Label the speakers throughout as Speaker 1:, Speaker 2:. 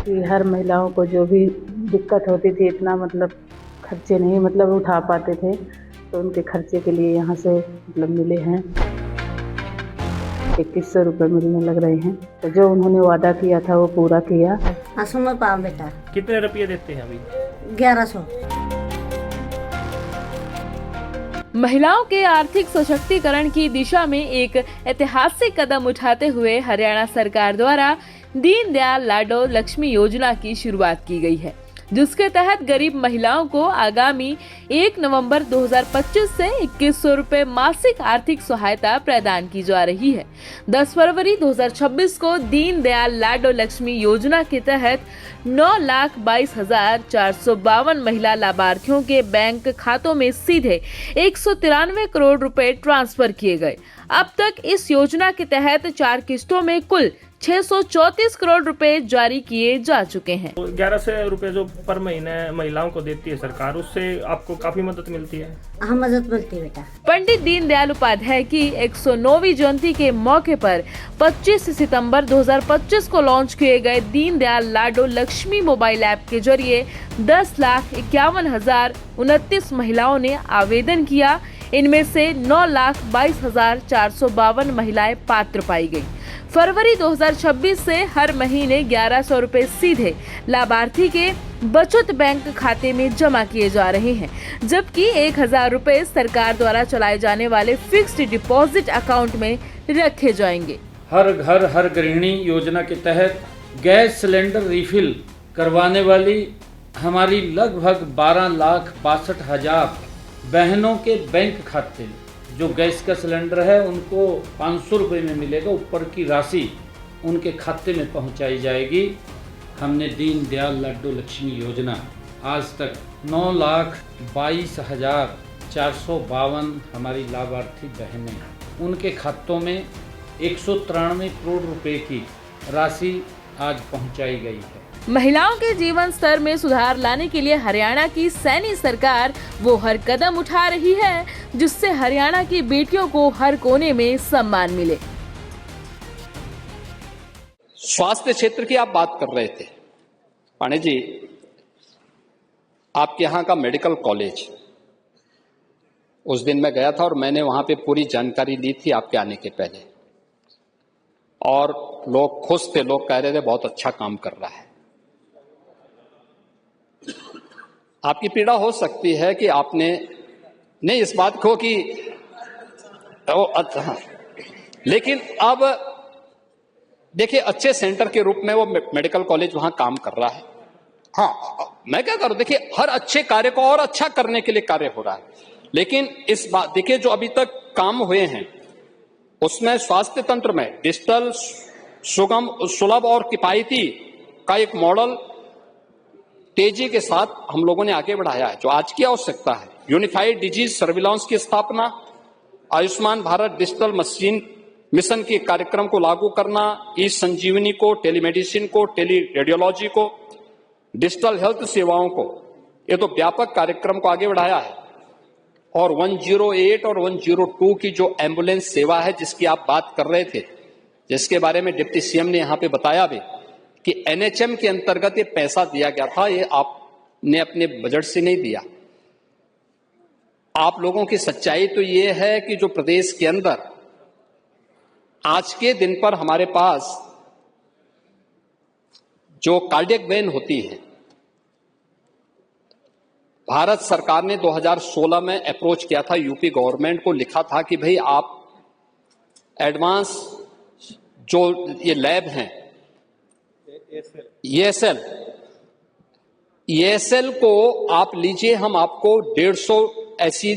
Speaker 1: कि हर महिलाओं को जो भी दिक्कत होती थी, इतना मतलब खर्चे नहीं उठा पाते थे, तो उनके खर्चे के लिए यहाँ से मिले हैं 2100 रुपये मिलने लग रहे हैं। तो जो उन्होंने वादा किया था वो पूरा किया।
Speaker 2: हाँ सुनो पाओ बेटा।
Speaker 3: कितने रुपये देते हैं अभी?
Speaker 2: 1100।
Speaker 4: महिलाओं के आर्थिक सशक्तिकरण की दिशा में एक ऐतिहासिक कदम उठाते हुए हरियाणा सरकार द्वारा दीनदयाल लाडो लक्ष्मी योजना की शुरुआत की गई है, जिसके तहत गरीब महिलाओं को आगामी 1 नवंबर 2025 से 2100 रुपए मासिक आर्थिक सहायता प्रदान की जा रही है। 10 फरवरी 2026 को दीनदयाल लाडो लक्ष्मी योजना के तहत 9,22,452 महिला लाभार्थियों के बैंक खातों में सीधे 193 करोड़ रुपए ट्रांसफर किए गए। अब तक इस योजना के तहत 4 किस्तों में कुल 634 करोड़ रुपए जारी किए जा चुके हैं।
Speaker 3: 1100 रुपए जो पर महीने महिलाओं को देती है सरकार, उससे आपको काफी मदद मिलती है।
Speaker 2: हाँ मदद मिलती है बेटा।
Speaker 4: पंडित दीनदयाल उपाध्याय की 109वीं जयंती के मौके पर 25 सितंबर 2025 को लॉन्च किए गए दीनदयाल लाडो लक्ष्मी मोबाइल ऐप के जरिए 10,51,029 महिलाओं ने आवेदन किया। इनमें से 9,22,452 महिलाएं पात्र पाई गयी। फरवरी 2026 से हर महीने 1100 रुपए सीधे लाभार्थी के बचत बैंक खाते में जमा किए जा रहे हैं, जबकि 1,000 रुपए सरकार द्वारा चलाए जाने वाले फिक्स्ड डिपॉजिट अकाउंट में रखे जाएंगे।
Speaker 5: हर घर हर गृहिणी योजना के तहत गैस सिलेंडर रिफिल करवाने वाली हमारी लगभग 12,62,000 बहनों के बैंक खाते, जो गैस का सिलेंडर है उनको 500 रुपये में मिलेगा, ऊपर की राशि उनके खाते में पहुंचाई जाएगी। हमने दीनदयाल लाडो लक्ष्मी योजना आज तक 9,22,452 हमारी लाभार्थी बहनें, उनके खातों में 193 करोड़ रुपए की राशि आज पहुंचाई गई है।
Speaker 4: महिलाओं के जीवन स्तर में सुधार लाने के लिए हरियाणा की सैनी सरकार वो हर कदम उठा रही है, जिससे हरियाणा की बेटियों को हर कोने में सम्मान मिले।
Speaker 6: स्वास्थ्य क्षेत्र की आप बात कर रहे थे पांडे जी, आपके यहाँ का मेडिकल कॉलेज, उस दिन मैं गया था और मैंने वहां पे पूरी जानकारी ली थी आपके आने के पहले, और लोग खुश थे, लोग कह रहे थे बहुत अच्छा काम कर रहा है। आपकी पीड़ा हो सकती है कि आपने नहीं इस बात को कि अच्छा, लेकिन अब देखिए अच्छे सेंटर के रूप में वो मेडिकल कॉलेज वहां काम कर रहा है। हाँ मैं क्या करूं, देखिए हर अच्छे कार्य को और अच्छा करने के लिए कार्य हो रहा है, लेकिन इस बात देखिए जो अभी तक काम हुए हैं उसमें स्वास्थ्य तंत्र में डिजिटल सुगम सुलभ और किफायती का एक मॉडल तेजी के साथ हम लोगों ने आगे बढ़ाया है, जो आज की आवश्यकता है। यूनिफाइड डिजीज सर्विलांस की स्थापना, Ayushman Bharat digital machine mission के कार्यक्रम को लागू करना, ई संजीवनी को, टेलीमेडिसिन को, टेली रेडियोलॉजी को, डिजिटल हेल्थ सेवाओं को, ये तो व्यापक कार्यक्रम को आगे बढ़ाया है। और 108 और 102 की जो एम्बुलेंस सेवा है जिसकी आप बात कर रहे थे, जिसके बारे में डिप्टी सीएम ने यहां पे बताया भी कि एनएचएम के अंतर्गत ये पैसा दिया गया था, ये आपने अपने बजट से नहीं दिया। आप लोगों की सच्चाई तो ये है कि जो प्रदेश के अंदर आज के दिन पर हमारे पास जो कार्डियक वैन होती है, भारत सरकार ने 2016 में अप्रोच किया था यूपी गवर्नमेंट को, लिखा था कि भाई आप एडवांस जो ये लैब हैं ESL को आप लीजिए, हम आपको 150 ऐसी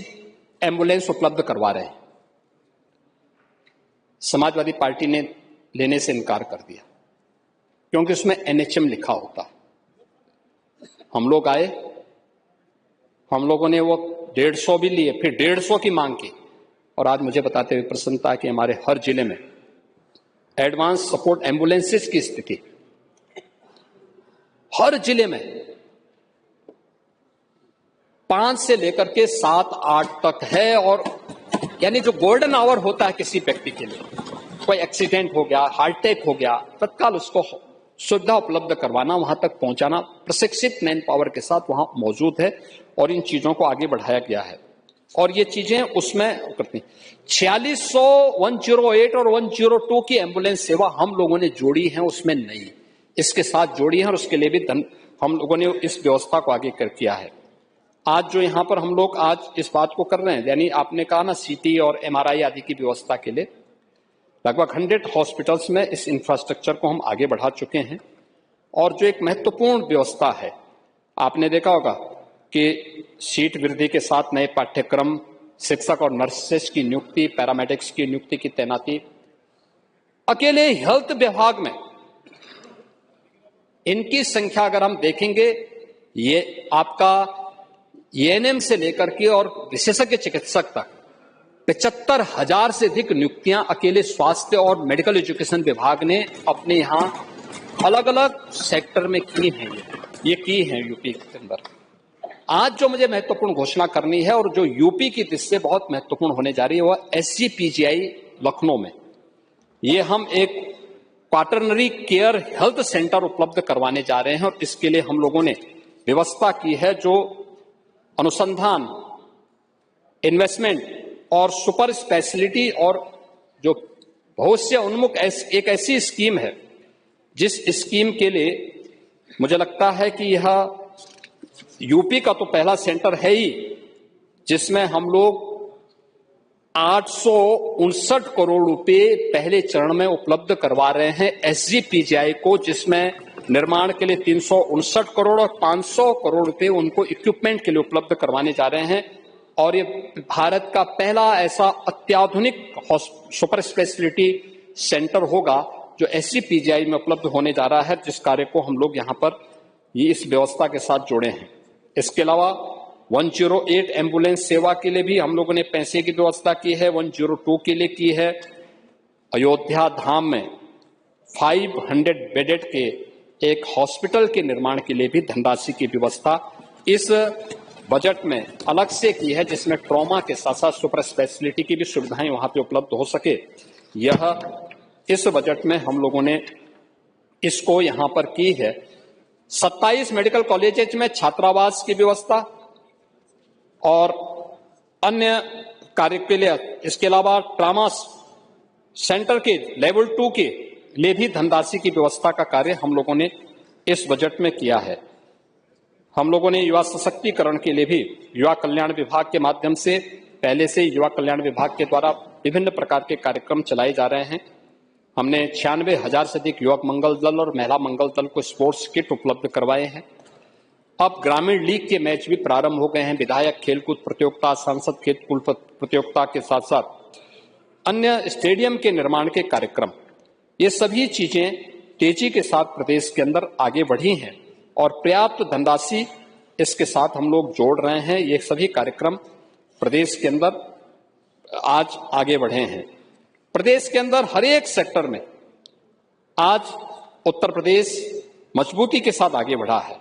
Speaker 6: एम्बुलेंस उपलब्ध करवा रहे हैं। समाजवादी पार्टी ने लेने से इनकार कर दिया क्योंकि उसमें NHM लिखा होता। हम लोग आए, हम लोगों ने वो 150 भी लिए, फिर 150 की मांग की, और आज मुझे बताते हुए प्रसन्नता है कि हमारे हर जिले में एडवांस सपोर्ट एम्बुलेंसेस की स्थिति हर जिले में 5 से लेकर के 7-8 तक है। और यानी जो गोल्डन आवर होता है किसी व्यक्ति के लिए, कोई एक्सीडेंट हो गया, हार्ट अटैक हो गया, तत्काल उसको सुविधा उपलब्ध करवाना, वहां तक पहुंचाना प्रशिक्षित मैन पावर के साथ वहां मौजूद है और इन चीजों को आगे बढ़ाया गया है और ये चीजें उसमें करती। 4600 108 और 102 की एम्बुलेंस सेवा हम लोगों ने जोड़ी है, उसमें नहीं, इसके साथ जोड़ी है और उसके लिए भी हम लोगों ने इस व्यवस्था को आगे किया है। आज जो यहाँ पर हम लोग आज इस बात को कर रहे हैं, यानी आपने कहा ना सीटी और एमआरआई आदि की व्यवस्था के लिए लगभग 100 हॉस्पिटल्स में इस इंफ्रास्ट्रक्चर को हम आगे बढ़ा चुके हैं। और जो एक महत्वपूर्ण व्यवस्था है, आपने देखा होगा कि सीट वृद्धि के साथ नए पाठ्यक्रम, शिक्षक और नर्सेस की नियुक्ति, पैरामेडिक्स की नियुक्ति की तैनाती, अकेले हेल्थ विभाग में इनकी संख्या अगर हम देखेंगे, ये आपका एएनएम से लेकर के और विशेषज्ञ चिकित्सक तक 75,000 से अधिक नियुक्तियां अकेले स्वास्थ्य और मेडिकल एजुकेशन विभाग ने अपने यहां अलग अलग सेक्टर में की हैं। ये की हैं यूपी के अंदर। आज जो मुझे महत्वपूर्ण घोषणा करनी है और जो यूपी की दृष्टि से बहुत महत्वपूर्ण होने जा रही है, वह SGPGI लखनऊ में ये हम एक क्वाटरनरी केयर हेल्थ सेंटर उपलब्ध करवाने जा रहे हैं और इसके लिए हम लोगों ने व्यवस्था की है जो अनुसंधान, इन्वेस्टमेंट और सुपर स्पेशलिटी और जो भविष्य उन्मुख एक ऐसी स्कीम है जिस स्कीम के लिए मुझे लगता है कि यह यूपी का तो पहला सेंटर है ही, जिसमें हम लोग 859 करोड़ रुपए पहले चरण में उपलब्ध करवा रहे हैं SGPGI को, जिसमें निर्माण के लिए 359 करोड़ और 500 करोड़ रुपए उनको इक्विपमेंट के लिए उपलब्ध करवाने जा रहे हैं। और ये भारत का पहला ऐसा अत्याधुनिक सुपर स्पेशलिटी सेंटर होगा जो SGPGI में उपलब्ध होने जा रहा है, जिस कार्य को हम लोग यहाँ पर ये इस व्यवस्था के साथ जोड़े हैं। इसके अलावा 108 एम्बुलेंस सेवा के लिए भी हम लोगों ने पैसे की व्यवस्था की है, 102 के लिए की है। अयोध्या धाम में 500 बेडेड के एक हॉस्पिटल के निर्माण के लिए भी धनराशि की व्यवस्था इस बजट में अलग से की है, जिसमें ट्रॉमा के साथ साथ सुपर स्पेशलिटी की भी सुविधाएं वहां पे उपलब्ध हो सके। यह इस बजट में हम लोगों ने इसको यहां पर की है। 27 मेडिकल कॉलेजेज में छात्रावास की व्यवस्था और अन्य कार्य के लिए, इसके अलावा ट्रॉमा सेंटर के लेवल 2 के लिए भी धनराशि की व्यवस्था का कार्य हम लोगों ने इस बजट में किया है। हम लोगों ने युवा सशक्तिकरण के लिए भी युवा कल्याण विभाग के माध्यम से पहले से युवा कल्याण विभाग के द्वारा विभिन्न प्रकार के कार्यक्रम चलाए जा रहे हैं। हमने 96,000 से अधिक युवक मंगल दल और महिला मंगल दल को स्पोर्ट्स किट उपलब्ध करवाए हैं। अब ग्रामीण लीग के मैच भी प्रारंभ हो गए हैं। विधायक खेलकूद प्रतियोगिता, सांसद खेलकूद प्रतियोगिता के साथ साथ अन्य स्टेडियम के निर्माण के कार्यक्रम, ये सभी चीजें तेजी के साथ प्रदेश के अंदर आगे बढ़ी हैं और पर्याप्त धनराशि इसके साथ हम लोग जोड़ रहे हैं। ये सभी कार्यक्रम प्रदेश के अंदर आज आगे बढ़े हैं। प्रदेश के अंदर हर एक सेक्टर में आज उत्तर प्रदेश मजबूती के साथ आगे बढ़ा है।